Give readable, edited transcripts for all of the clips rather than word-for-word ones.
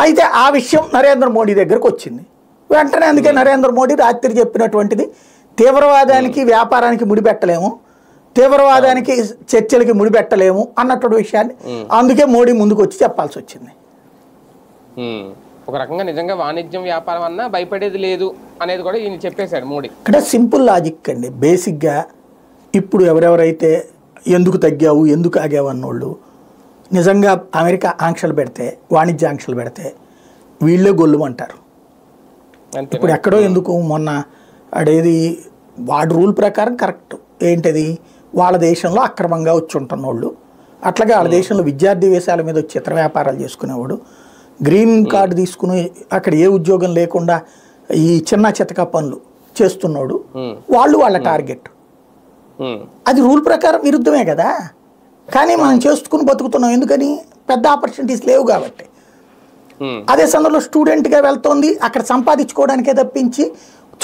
అయితే ఆ విషయం నరేంద్ర మోడీ దగ్గరకు వచ్చింది. వెంటనే అందుకే నరేంద్ర మోడీ రాత్రి చెప్పినటువంటిది తీవ్రవాదానికి వ్యాపారానికి ముడిపెట్టలేము, తీవ్రవాదానికి చర్చలకి ముడిపెట్టలేము అన్నటువంటి విషయాన్ని అందుకే మోడీ ముందుకు వచ్చి చెప్పాల్సి వచ్చింది. ఒక రకంగా నిజంగా వాణిజ్యం వ్యాపారం అన్నా భయపడేది లేదు అనేది కూడా ఈయన చెప్పేశాడు మోడీ. ఇక్కడ సింపుల్ లాజిక్ అండి. బేసిక్గా ఇప్పుడు ఎవరెవరైతే ఎందుకు తగ్గావు ఎందుకు ఆగావు అన్నోళ్ళు నిజంగా అమెరికా ఆంక్షలు పెడితే, వాణిజ్య ఆంక్షలు పెడితే వీళ్ళే గొల్లుమంటారు. ఇప్పుడు ఎక్కడో ఎందుకు మొన్న అడేది వాడి రూల్ ప్రకారం కరెక్ట్ ఏంటిది, వాళ్ళ దేశంలో అక్రమంగా వచ్చి ఉంటున్న వాళ్ళు, అట్లాగే వాళ్ళ దేశంలో విద్యార్థి వేషాల మీద వచ్చి ఇతర వ్యాపారాలు చేసుకునేవాడు, గ్రీన్ కార్డు తీసుకుని అక్కడ ఏ ఉద్యోగం లేకుండా ఈ చిన్న చితక పనులు చేస్తున్నాడు, వాళ్ళు వాళ్ళ టార్గెట్. అది రూల్ ప్రకారం విరుద్ధమే కదా, కానీ మనం చేసుకుని బతుకుతున్నాం. ఎందుకని? పెద్ద ఆపర్చునిటీస్ లేవు కాబట్టి. అదే సందర్భంలో స్టూడెంట్గా వెళ్తోంది, అక్కడ సంపాదించుకోవడానికే తప్పించి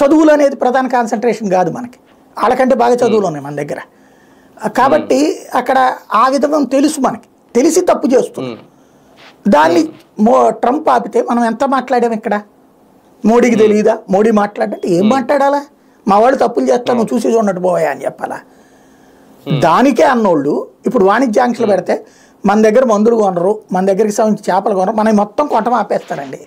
చదువులు అనేది ప్రధాన కాన్సన్ట్రేషన్ కాదు మనకి. వాళ్ళకంటే బాగా చదువులు ఉన్నాయి మన దగ్గర. కాబట్టి అక్కడ ఆ విధంగా తెలుసు, మనకి తెలిసి తప్పు చేస్తున్నాం. దాన్ని ట్రంప్ ఆపితే మనం ఎంత మాట్లాడాం ఇక్కడ? మోడీకి తెలియదా? మోడీ మాట్లాడంటే ఏం మాట్లాడాలా? మా వాళ్ళు తప్పులు చేస్తాను నువ్వు చూసి చూడట్టు పోయా అని చెప్పాలా? దానికే అన్నోళ్ళు ఇప్పుడు వాణిజ్య ఆంక్షలు పెడితే మన దగ్గర మందులు కొనరు, మన దగ్గరికి సంబంధించి చేపలు కొనరు, మనం మొత్తం కొనటం ఆపేస్తారండి.